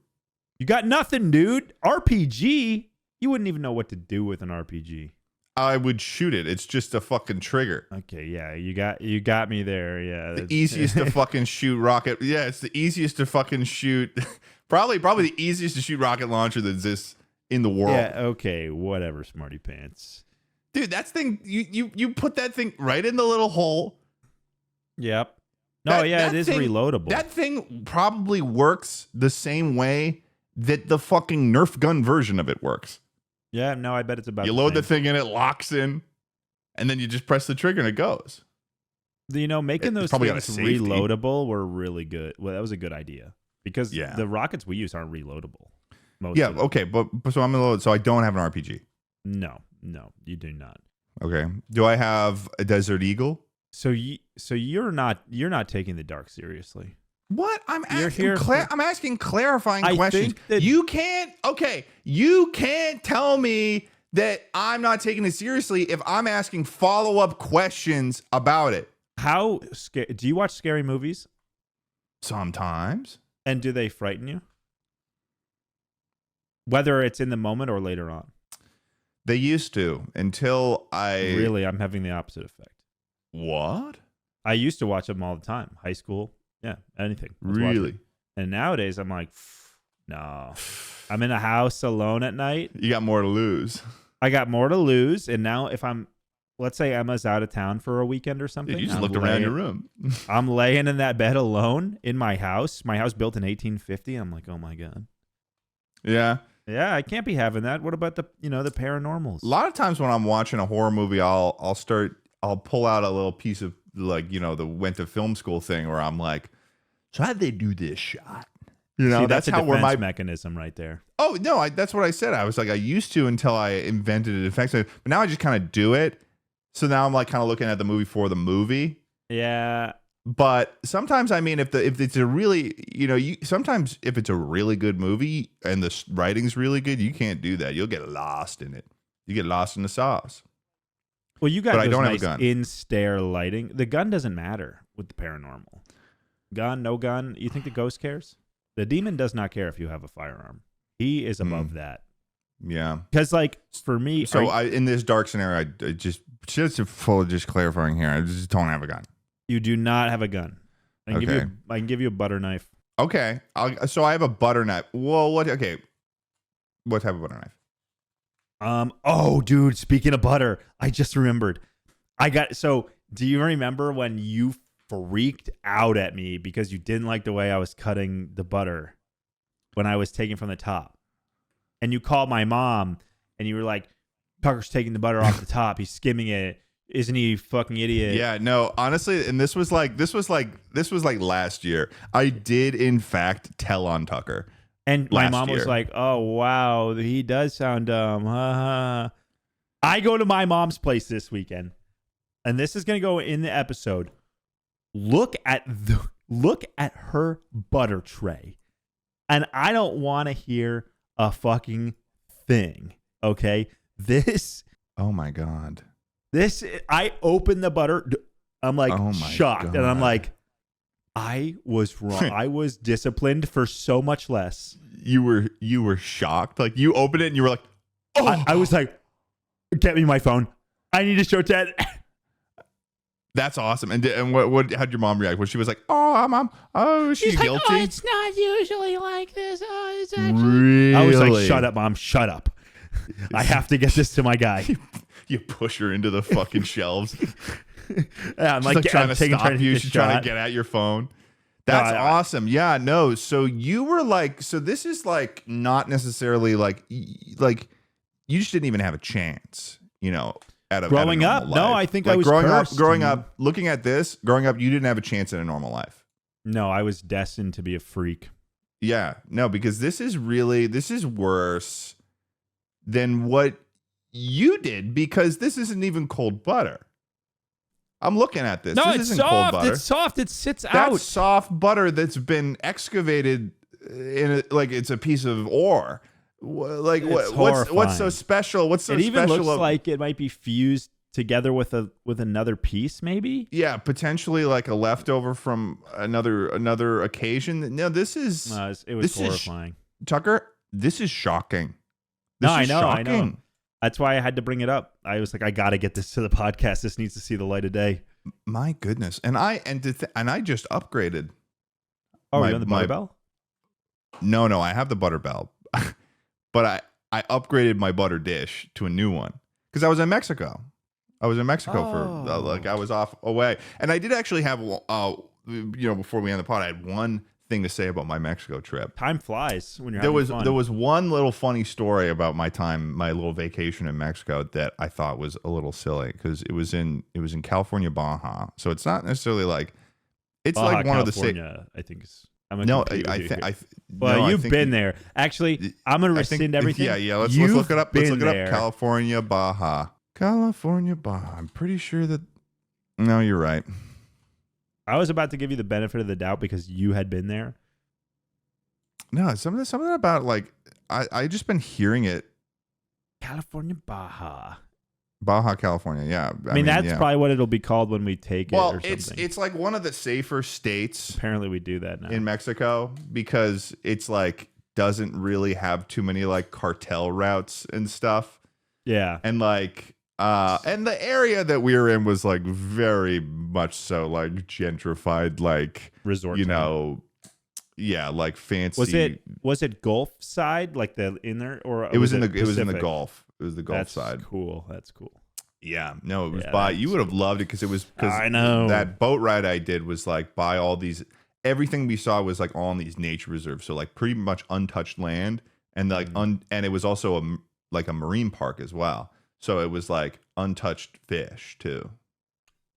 You got nothing, dude. RPG. You wouldn't even know what to do with an RPG. I would shoot it. It's just a fucking trigger. Okay, yeah, you got me there. Yeah, The easiest to fucking shoot rocket. Yeah, it's the easiest to fucking shoot. Probably the easiest to shoot rocket launcher that exists in the world. Yeah, okay, whatever, smarty pants. Dude, that thing you put that thing right in the little hole. Yep. No, That it is thing- reloadable. That thing probably works the same way that the fucking Nerf gun version of it works. Yeah, no, I bet it's about You the load the same. thing in, it locks in, and then you just press the trigger and it goes. Making It's those probably got a things safety. reloadable were really good. Well, that was a good idea because Yeah. the rockets we use aren't reloadable. Most Yeah, of them. okay, but so I'm gonna load. So I don't have an RPG. No, you do not. Okay. Do I have a Desert Eagle? So you're not taking the dark seriously. What? I'm You're asking. here for- I'm asking clarifying I questions. think that- You can't. Okay. You can't tell me that I'm not taking it seriously if I'm asking follow-up questions about it. How do you watch scary movies? Sometimes. And do they frighten you? Whether it's in the moment or later on. They used to until I Really, I'm having the opposite effect. What? I used to watch them all the time. High school. Yeah, anything. I was watching Really? it. And nowadays, I'm like, no. I'm in a house alone at night. You got more to lose. I got more to lose. And now if let's say Emma's out of town for a weekend or something. Dude, you just I'm looked around laying- your room. I'm laying in that bed alone in my house. My house built in 1850. I'm like, oh my God. Yeah. Yeah, I can't be having that. What about the paranormals? A lot of times when I'm watching a horror movie, I'll pull out a little piece of the went to film school thing where I'm like, so how'd they do this shot? See, That's a how where defense my mechanism right there. Oh no, that's what I said. I was like, I used to until I invented a defense, but now I just kind of do it. So now I'm like kind of looking at the movie for the movie. Yeah. But sometimes, I mean, if it's a really, sometimes if it's a really good movie and the writing's really good, you can't do that. You'll get lost in it. You get lost in the sauce. Well, you got But I those don't have a nice gun. in-stare lighting. The gun doesn't matter with the paranormal. Gun, no gun. You think the ghost cares? The demon does not care if you have a firearm. He is above that. Yeah. Because, for me, So in this dark scenario, I just clarifying here. I just don't have a gun. you do not have a gun. I can Okay. give you a butter knife. Okay. So I have a butter knife. Well, what? Okay. What type of butter knife? Oh, dude, speaking of butter, I just remembered. Do you remember when you freaked out at me because you didn't like the way I was cutting the butter when I was taking from the top? And you called my mom and you were like, Tucker's taking the butter off the top. He's skimming it. Isn't he a fucking idiot? Yeah, no, honestly, and this was like last year. I did in fact tell on Tucker. And my last mom was year. like, oh, wow, he does sound dumb. Ha, ha. I go to my mom's place this weekend, and this is going to go in the episode. Look at her butter tray. And I don't want to hear a fucking thing, okay? Oh my god. I opened the butter. I'm like Oh my shocked. And I'm God. like, I was wrong. I was disciplined for so much less. You were shocked. Like you opened it and you were like, oh. I was like, get me my phone. I need to show Ted. That's awesome. And what how'd your mom react when she was like, oh, she's She's guilty? like, oh, it's not usually like this. Oh, it's actually. Really? I was like, shut up, Mom, shut up. I have to get this to my guy. You push her into the fucking shelves. Yeah, I'm She's like trying to stop you. take She's the trying shot. to get at your phone. That's awesome. Yeah, no. So you were like, so this is like not necessarily like you just didn't even have a chance, at a Growing at a up, normal no, life. I think like I was growing cursed. up, growing up, looking at this, growing up, you didn't have a chance in a normal life. No, I was destined to be a freak. Yeah, no, because this is worse than what you did because this isn't even cold butter. I'm looking at this. No, this it's isn't cold soft. butter. It's soft. It sits That's out. soft butter that's been excavated like it's a piece of ore. It's What's so horrifying. special? What's so It even special? looks like it might be fused together with another piece, maybe. Yeah, potentially like a leftover from another occasion. No, this is No, it was this is- horrifying. Tucker. This is shocking. No, This I is know. shocking. That's why I had to bring it up. I was like, I got to get this to the podcast. This needs to see the light of day. My goodness, and I just upgraded. Oh, My- you're on the my- barbell? No, I have the butter bell, but I upgraded my butter dish to a new one because I was in Mexico. I was in Mexico for I was off away, and I did actually have before we end the pod, I had one thing to say about my Mexico trip. Time flies when you're There having fun. was one little funny story about my little vacation in Mexico that I thought was a little silly because it was in California, Baja. So it's not necessarily like it's Baja, like one California, of the I think is. no, You've been there. Actually, I'm gonna rescind everything. Yeah. Let's You've look it up. Let's been look it there. up. California, Baja. California, Baja. I'm pretty sure that. No, you're right. I was about to give you the benefit of the doubt because you had been there. No, something about like I just been hearing it. California, Baja. Baja, California. Yeah, I mean that's yeah. probably what it'll be called when we take it. Well, or something. it's like one of the safer states Apparently, we do that now. in Mexico because it's like doesn't really have too many like cartel routes and stuff. Yeah. And like and the area that we were in was like very much so like gentrified, like Resort. yeah, like fancy. Was it Gulf side, like the inner, or It was in the Pacific? Gulf. It was the Gulf That's side. cool. That's cool. Yeah, no, it was Yeah, by. that's You would have loved it because it was. Cause I know. that boat ride I did was like by all these. Everything we saw was like all in these nature reserves, so like pretty much untouched land, and like and it was also a marine park as well. So it was like untouched fish too.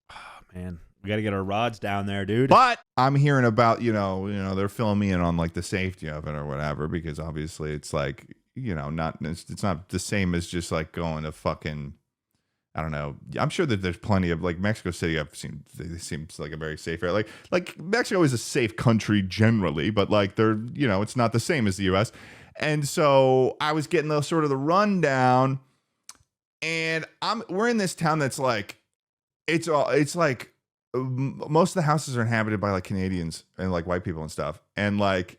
Oh, man, we got to get our rods down there, dude. But I'm hearing about they're filling me in on like the safety of it or whatever because obviously it's like it's not the same as just like going to fucking. I don't know. I'm sure that there's plenty of like Mexico City. I've seen. It seems like a very safe area. Like Mexico is a safe country generally, but like they're it's not the same as the U.S. And so I was getting the sort of the rundown, and we're in this town that's like it's like most of the houses are inhabited by like Canadians and like white people and stuff, and like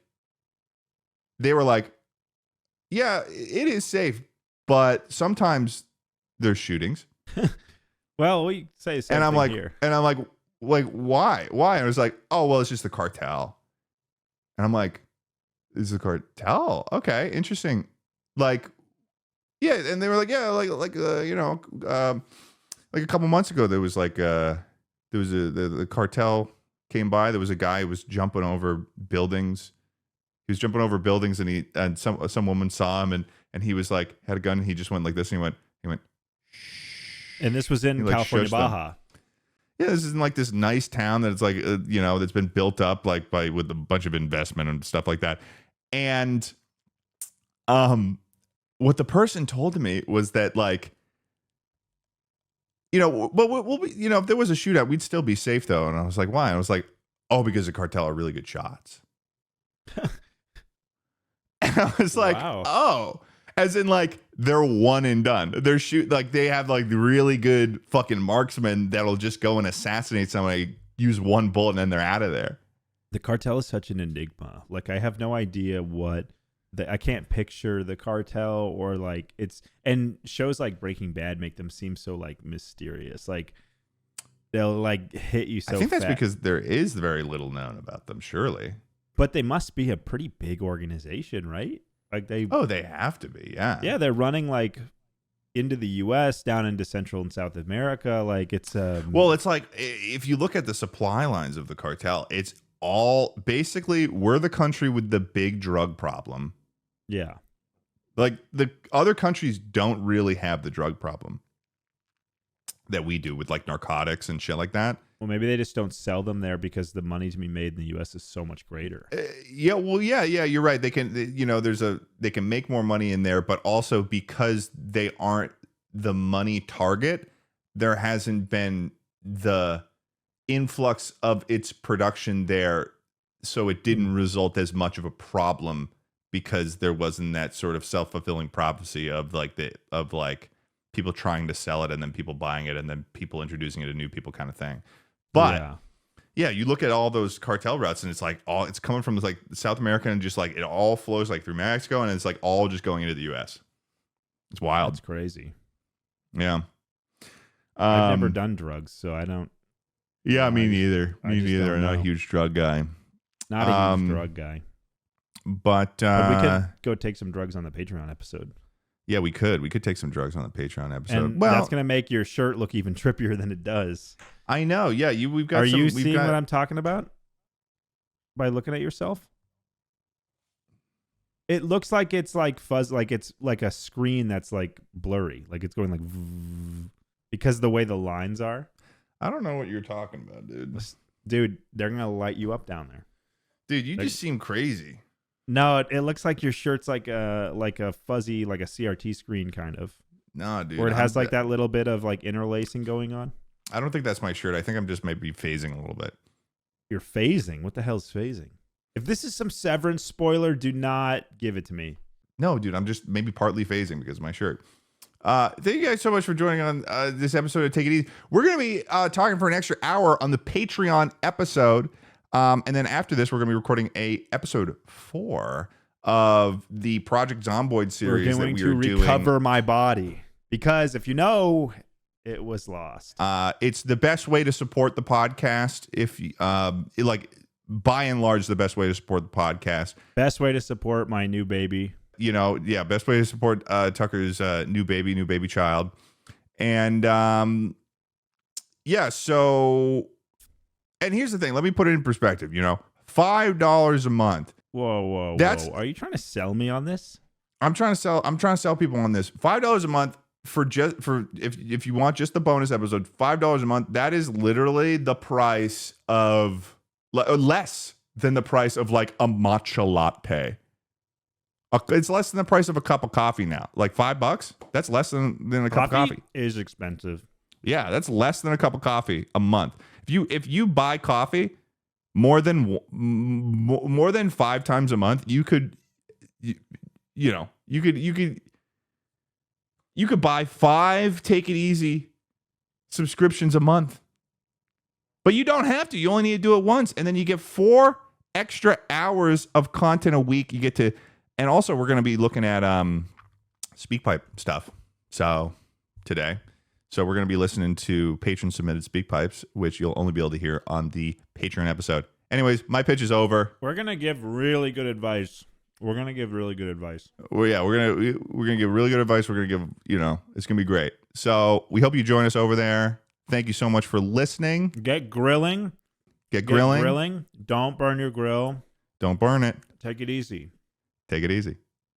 they were like, yeah, it is safe, but sometimes there's shootings. Well, we say the same And I'm thing like, here. why? And I was like, oh, well, it's just the cartel. And I'm like, is the cartel? Okay, interesting. Like, yeah. And they were like, yeah, like a couple months ago, there was like, the cartel came by. There was a guy who was jumping over buildings. He was jumping over buildings and some woman saw him and he was like, had a gun. And he just went like this. And he went, And this was in He, like, California, shushed them. Baja. yeah, this is in like this nice town that's like, that's been built up like with a bunch of investment and stuff like that. And, what the person told me was that like, but we'll be, if there was a shootout, we'd still be safe though. And I was like, why? And I was like, oh, because the cartel are really good shots. And I was like, Wow. oh, as in like they're one and done. They're they have like really good fucking marksmen that'll just go and assassinate somebody, use one bullet, and then they're out of there. The cartel is such an enigma. Like I have no idea what I can't picture the cartel or like and shows like Breaking Bad make them seem so like mysterious. Like they'll like hit you so I think that's fast. because there is very little known about them, surely. But they must be a pretty big organization, right? Like they have to be, yeah. Yeah, they're running like into the US, down into Central and South America. Like it's Well, it's like if you look at the supply lines of the cartel, it's all basically we're the country with the big drug problem. yeah. Like the other countries don't really have the drug problem that we do with like narcotics and shit like that. Well, maybe they just don't sell them there because the money to be made in the US is so much greater. Yeah, you're right. They can, they can make more money in there, but also because they aren't the money target, there hasn't been the influx of its production there, so it didn't result as much of a problem because there wasn't that sort of self-fulfilling prophecy of people trying to sell it and then people buying it and then people introducing it to new people kind of thing. But yeah, you look at all those cartel routes and it's like it's coming from like South America and just like it all flows like through Mexico and it's like all just going into the US. It's wild. It's crazy. Yeah. I've never done drugs, so I don't. Yeah, me neither. I Me just neither. don't I'm not a know. huge drug guy. Not a huge drug guy. But But we could go take some drugs on the Patreon episode. yeah, we could. We could take some drugs on the Patreon episode. And Well, that's going to make your shirt look even trippier than it does. I know. Yeah, we've got. Are you we've seeing got, what I'm talking about? By looking at yourself? It looks like it's like fuzz, like it's like a screen that's like blurry. Like it's going like because the way the lines are. I don't know what you're talking about, dude. Dude, they're going to light you up down there. Dude, you just seem crazy. No, it looks like your shirt's like a fuzzy, like a CRT screen kind of. No, dude. Or it has like that little bit of like interlacing going on. I don't think that's my shirt. I think I'm just maybe phasing a little bit. You're phasing. What the hell's phasing? If this is some Severance spoiler, do not give it to me. No, dude, I'm just maybe partly phasing because of my shirt. Thank you guys so much for joining on this episode of Take It Easy. We're going to be talking for an extra hour on the Patreon episode. And then after this, we're going to be recording episode 4 of the Project Zomboid series We're that going we are to recover my body. Because if you know, it was lost. It's the best way to support the podcast. If by and large, the best way to support the podcast. Best way to support my new baby. Best way to support Tucker's new baby child. And so, and here's the thing, let me put it in perspective, $5 a month. Whoa. Are you trying to sell me on this? I'm trying to sell people on this. $5 a month for if you want just the bonus episode, $5 a month, that is literally the price of less than the price of like a matcha latte. It's less than the price of a cup of coffee now. Like $5, that's less than a cup of coffee. Is expensive. Yeah, that's less than a cup of coffee a month. If you buy coffee more than 5 times a month, you could buy 5 Take It Easy subscriptions a month. But you don't have to. You only need to do it once, and then you get 4 extra hours of content a week. You get to, and also we're going to be looking at SpeakPipe stuff. Today. So we're going to be listening to patron submitted SpeakPipes, which you'll only be able to hear on the Patreon episode. Anyways, my pitch is over. We're going to give really good advice. Well, yeah, we're gonna give really good advice. We're gonna give, it's gonna be great. So we hope you join us over there. Thank you so much for listening. Get grilling. Don't burn your grill. Don't burn it. Take it easy. Take it easy.